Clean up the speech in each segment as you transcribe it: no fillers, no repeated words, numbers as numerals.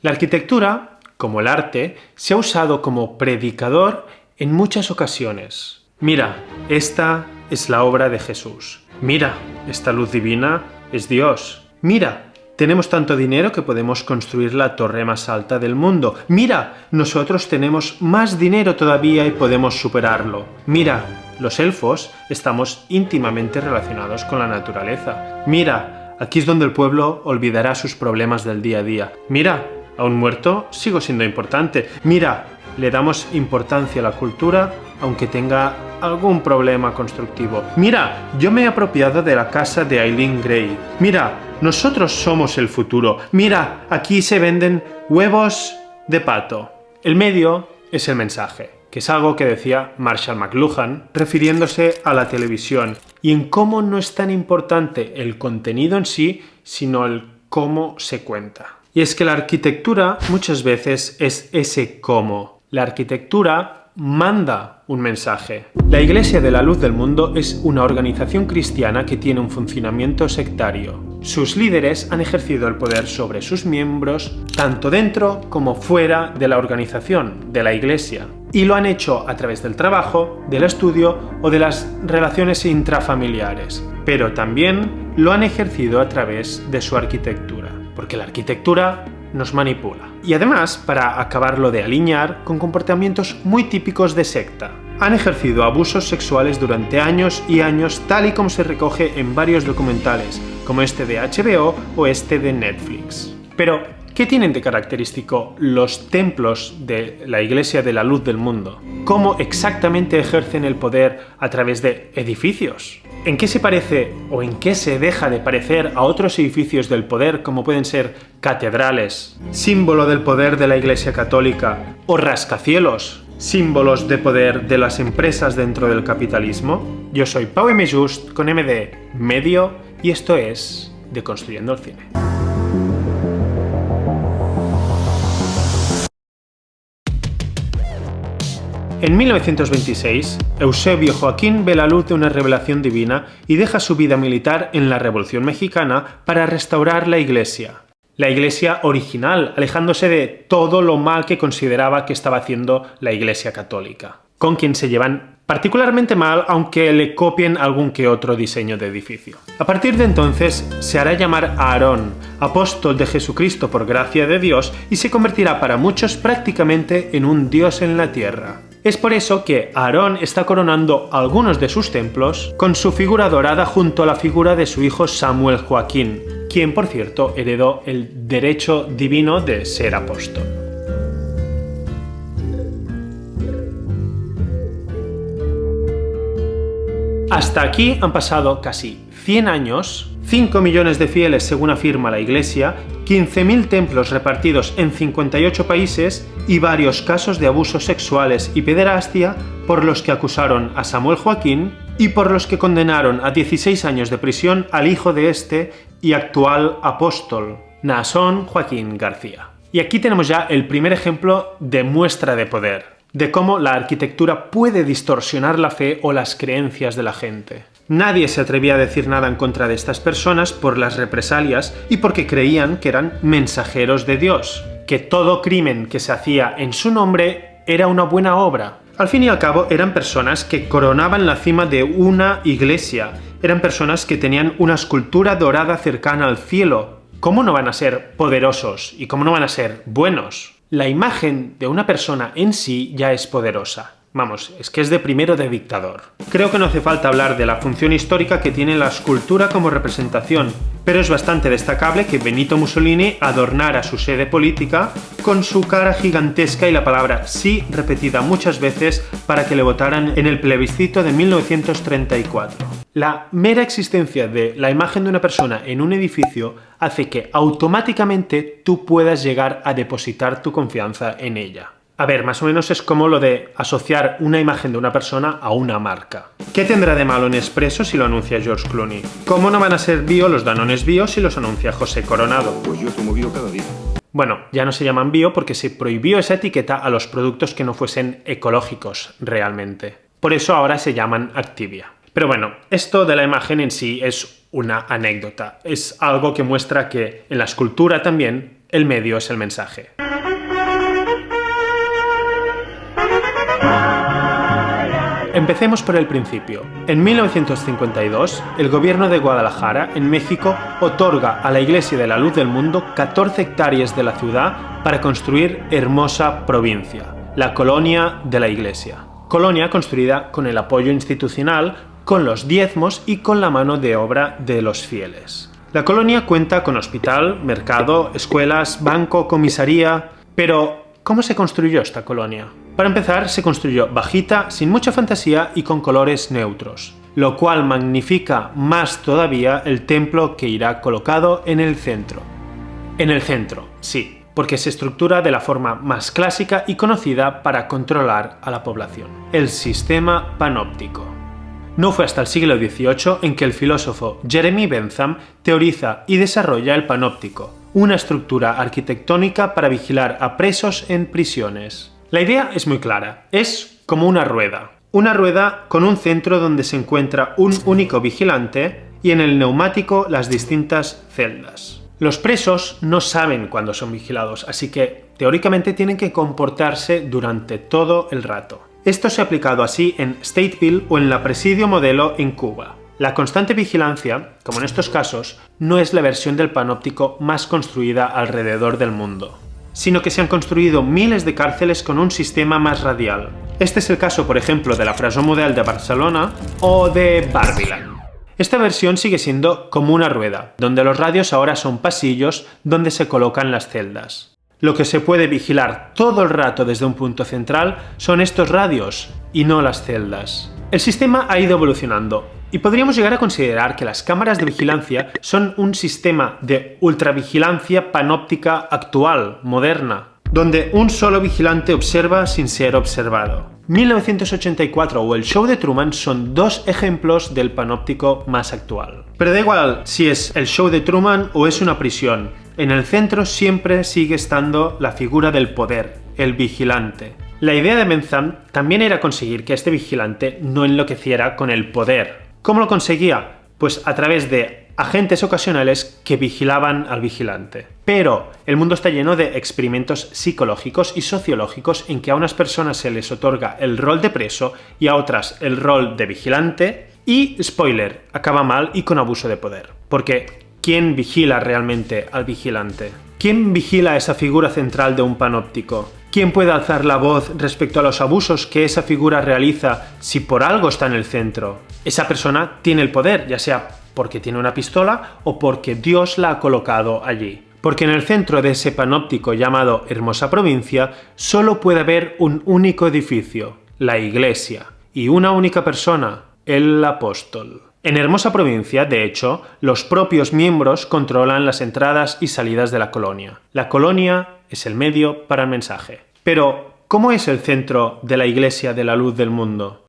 La arquitectura, como el arte, se ha usado como predicador en muchas ocasiones. Mira, esta es la obra de Jesús. Mira, esta luz divina es Dios. Mira, tenemos tanto dinero que podemos construir la torre más alta del mundo. Mira, nosotros tenemos más dinero todavía y podemos superarlo. Mira, los elfos estamos íntimamente relacionados con la naturaleza. Mira, aquí es donde el pueblo olvidará sus problemas del día a día. Mira, a un muerto sigo siendo importante. Mira, le damos importancia a la cultura aunque tenga algún problema constructivo. Mira, yo me he apropiado de la casa de Eileen Gray. Mira, nosotros somos el futuro. Mira, aquí se venden huevos de pato. El medio es el mensaje, que es algo que decía Marshall McLuhan, refiriéndose a la televisión, y en cómo no es tan importante el contenido en sí, sino el cómo se cuenta. Y es que la arquitectura muchas veces es ese cómo. La arquitectura manda un mensaje. La Iglesia de la Luz del Mundo es una organización cristiana que tiene un funcionamiento sectario. Sus líderes han ejercido el poder sobre sus miembros, tanto dentro como fuera de la organización, de la Iglesia. Y lo han hecho a través del trabajo, del estudio o de las relaciones intrafamiliares. Pero también lo han ejercido a través de su arquitectura. Porque la arquitectura nos manipula. Y además, para acabarlo de alinear, con comportamientos muy típicos de secta. Han ejercido abusos sexuales durante años y años, tal y como se recoge en varios documentales, como este de HBO o este de Netflix. Pero, ¿qué tienen de característico los templos de la Iglesia de la Luz del Mundo? ¿Cómo exactamente ejercen el poder a través de edificios? ¿En qué se parece o en qué se deja de parecer a otros edificios del poder como pueden ser catedrales, símbolo del poder de la Iglesia Católica, o rascacielos, símbolos de poder de las empresas dentro del capitalismo? Yo soy Pau M. Just con M de Medio y esto es Deconstruyendo el Cine. En 1926, Eusebio Joaquín ve la luz de una revelación divina y deja su vida militar en la Revolución Mexicana para restaurar la Iglesia. La Iglesia original, alejándose de todo lo mal que consideraba que estaba haciendo la Iglesia Católica, con quien se llevan particularmente mal aunque le copien algún que otro diseño de edificio. A partir de entonces se hará llamar a Aarón, apóstol de Jesucristo por gracia de Dios, y se convertirá para muchos prácticamente en un Dios en la tierra. Es por eso que Aarón está coronando algunos de sus templos con su figura dorada junto a la figura de su hijo Samuel Joaquín, quien por cierto heredó el derecho divino de ser apóstol. Hasta aquí han pasado casi 100 años, 5 millones de fieles según afirma la Iglesia, 15.000 templos repartidos en 58 países y varios casos de abusos sexuales y pederastia por los que acusaron a Samuel Joaquín y por los que condenaron a 16 años de prisión al hijo de este y actual apóstol, Naasón Joaquín García. Y aquí tenemos ya el primer ejemplo de muestra de poder, de cómo la arquitectura puede distorsionar la fe o las creencias de la gente. Nadie se atrevía a decir nada en contra de estas personas por las represalias y porque creían que eran mensajeros de Dios, que todo crimen que se hacía en su nombre era una buena obra. Al fin y al cabo eran personas que coronaban la cima de una iglesia, eran personas que tenían una escultura dorada cercana al cielo. ¿Cómo no van a ser poderosos y cómo no van a ser buenos? La imagen de una persona en sí ya es poderosa. Vamos, es que es de primero de dictador. Creo que no hace falta hablar de la función histórica que tiene la escultura como representación, pero es bastante destacable que Benito Mussolini adornara su sede política con su cara gigantesca y la palabra sí repetida muchas veces para que le votaran en el plebiscito de 1934. La mera existencia de la imagen de una persona en un edificio hace que automáticamente tú puedas llegar a depositar tu confianza en ella. A ver, más o menos es como lo de asociar una imagen de una persona a una marca. ¿Qué tendrá de malo Nespresso si lo anuncia George Clooney? ¿Cómo no van a ser bio los Danones bio si los anuncia José Coronado? Pues yo tomo bio cada día. Bueno, ya no se llaman bio porque se prohibió esa etiqueta a los productos que no fuesen ecológicos realmente. Por eso ahora se llaman Activia. Pero bueno, esto de la imagen en sí es una anécdota. Es algo que muestra que en la escultura también el medio es el mensaje. Empecemos por el principio. En 1952, el gobierno de Guadalajara, en México, otorga a la Iglesia de la Luz del Mundo 14 hectáreas de la ciudad para construir Hermosa Provincia, la colonia de la Iglesia. Colonia construida con el apoyo institucional, con los diezmos y con la mano de obra de los fieles. La colonia cuenta con hospital, mercado, escuelas, banco, comisaría... Pero, ¿cómo se construyó esta colonia? Para empezar, se construyó bajita, sin mucha fantasía y con colores neutros, lo cual magnifica más todavía el templo que irá colocado en el centro. En el centro, sí, porque se estructura de la forma más clásica y conocida para controlar a la población, el sistema panóptico. No fue hasta el siglo XVIII en que el filósofo Jeremy Bentham teoriza y desarrolla el panóptico, una estructura arquitectónica para vigilar a presos en prisiones. La idea es muy clara, es como una rueda con un centro donde se encuentra un único vigilante y en el neumático las distintas celdas. Los presos no saben cuándo son vigilados, así que teóricamente tienen que comportarse durante todo el rato. Esto se ha aplicado así en Stateville o en la Presidio Modelo en Cuba. La constante vigilancia, como en estos casos, no es la versión del panóptico más construida alrededor del mundo, sino que se han construido miles de cárceles con un sistema más radial. Este es el caso, por ejemplo, de la Presó Model de Barcelona o de Barbiland. Esta versión sigue siendo como una rueda, donde los radios ahora son pasillos donde se colocan las celdas. Lo que se puede vigilar todo el rato desde un punto central son estos radios y no las celdas. El sistema ha ido evolucionando y podríamos llegar a considerar que las cámaras de vigilancia son un sistema de ultravigilancia panóptica actual, moderna, donde un solo vigilante observa sin ser observado. 1984 o el show de Truman son dos ejemplos del panóptico más actual. Pero da igual si es el show de Truman o es una prisión, en el centro siempre sigue estando la figura del poder, el vigilante. La idea de Bentham también era conseguir que este vigilante no enloqueciera con el poder. ¿Cómo lo conseguía? Pues a través de agentes ocasionales que vigilaban al vigilante. Pero el mundo está lleno de experimentos psicológicos y sociológicos en que a unas personas se les otorga el rol de preso y a otras el rol de vigilante y, spoiler, acaba mal y con abuso de poder. Porque ¿quién vigila realmente al vigilante? ¿Quién vigila esa figura central de un panóptico? ¿Quién puede alzar la voz respecto a los abusos que esa figura realiza si por algo está en el centro? Esa persona tiene el poder, ya sea porque tiene una pistola o porque Dios la ha colocado allí. Porque en el centro de ese panóptico llamado Hermosa Provincia solo puede haber un único edificio, la Iglesia, y una única persona, el apóstol. En Hermosa Provincia, de hecho, los propios miembros controlan las entradas y salidas de la colonia. La colonia es el medio para el mensaje. Pero, ¿cómo es el centro de la Iglesia de la Luz del Mundo?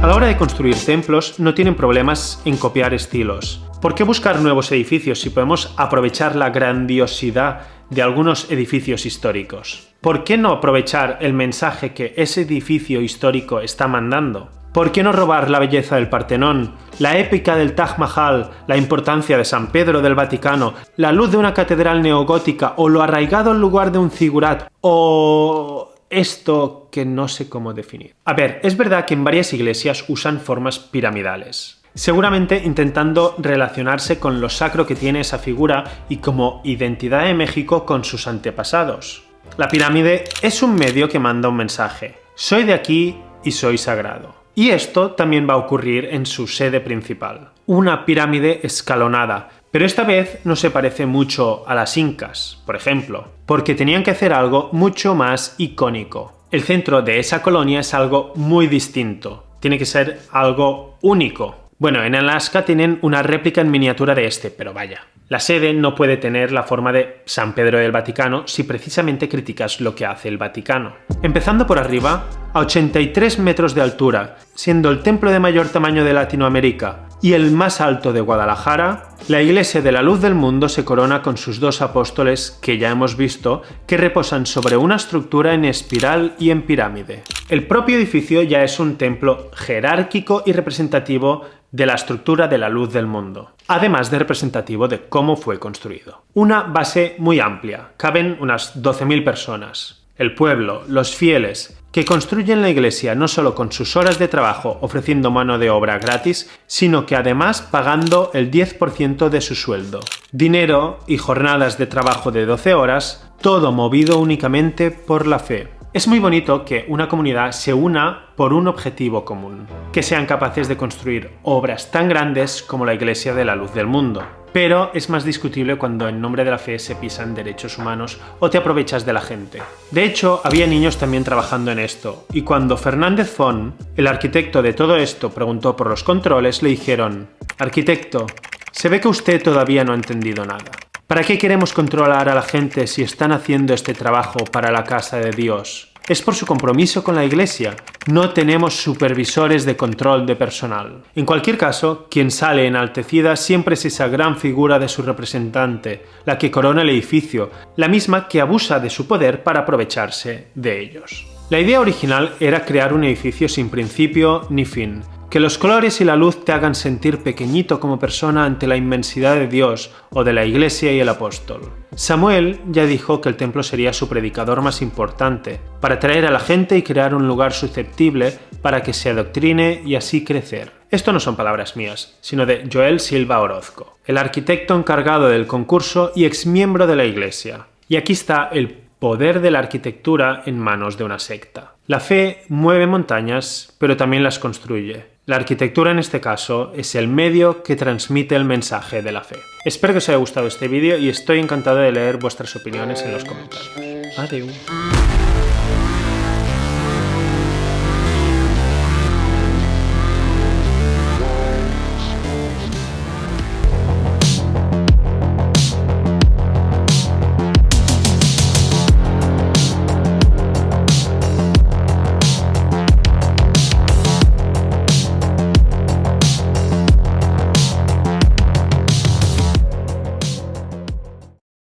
A la hora de construir templos no tienen problemas en copiar estilos. ¿Por qué buscar nuevos edificios si podemos aprovechar la grandiosidad de algunos edificios históricos? ¿Por qué no aprovechar el mensaje que ese edificio histórico está mandando? ¿Por qué no robar la belleza del Partenón, la épica del Taj Mahal, la importancia de San Pedro del Vaticano, la luz de una catedral neogótica o lo arraigado al lugar de un zigurat o esto que no sé cómo definir? A ver, es verdad que en varias iglesias usan formas piramidales, seguramente intentando relacionarse con lo sacro que tiene esa figura y como identidad de México con sus antepasados. La pirámide es un medio que manda un mensaje: soy de aquí y soy sagrado. Y esto también va a ocurrir en su sede principal, una pirámide escalonada, pero esta vez no se parece mucho a las incas, por ejemplo, porque tenían que hacer algo mucho más icónico. El centro de esa colonia es algo muy distinto, tiene que ser algo único. Bueno, en Alaska tienen una réplica en miniatura de este, pero vaya. La sede no puede tener la forma de San Pedro del Vaticano si precisamente criticas lo que hace el Vaticano. Empezando por arriba, a 83 metros de altura, siendo el templo de mayor tamaño de Latinoamérica, y el más alto de Guadalajara, la Iglesia de la Luz del Mundo se corona con sus 2 apóstoles que ya hemos visto que reposan sobre una estructura en espiral y en pirámide. El propio edificio ya es un templo jerárquico y representativo de la estructura de la Luz del Mundo, además de representativo de cómo fue construido. Una base muy amplia, caben unas 12.000 personas. El pueblo, los fieles, que construyen la iglesia no solo con sus horas de trabajo ofreciendo mano de obra gratis, sino que además pagando el 10% de su sueldo. Dinero y jornadas de trabajo de 12 horas, todo movido únicamente por la fe. Es muy bonito que una comunidad se una por un objetivo común, que sean capaces de construir obras tan grandes como la Iglesia de la Luz del Mundo. Pero es más discutible cuando en nombre de la fe se pisan derechos humanos o te aprovechas de la gente. De hecho, había niños también trabajando en esto, y cuando Fernández Font, el arquitecto de todo esto, preguntó por los controles, le dijeron: «Arquitecto, se ve que usted todavía no ha entendido nada. ¿Para qué queremos controlar a la gente si están haciendo este trabajo para la casa de Dios? Es por su compromiso con la Iglesia. No tenemos supervisores de control de personal». En cualquier caso, quien sale enaltecida siempre es esa gran figura de su representante, la que corona el edificio, la misma que abusa de su poder para aprovecharse de ellos. La idea original era crear un edificio sin principio ni fin, que los colores y la luz te hagan sentir pequeñito como persona ante la inmensidad de Dios o de la Iglesia y el apóstol. Samuel ya dijo que el templo sería su predicador más importante, para atraer a la gente y crear un lugar susceptible para que se adoctrine y así crecer. Esto no son palabras mías, sino de Joel Silva Orozco, el arquitecto encargado del concurso y exmiembro de la Iglesia. Y aquí está el poder de la arquitectura en manos de una secta. La fe mueve montañas, pero también las construye. La arquitectura en este caso es el medio que transmite el mensaje de la fe. Espero que os haya gustado este vídeo y estoy encantado de leer vuestras opiniones en los comentarios. Adiós.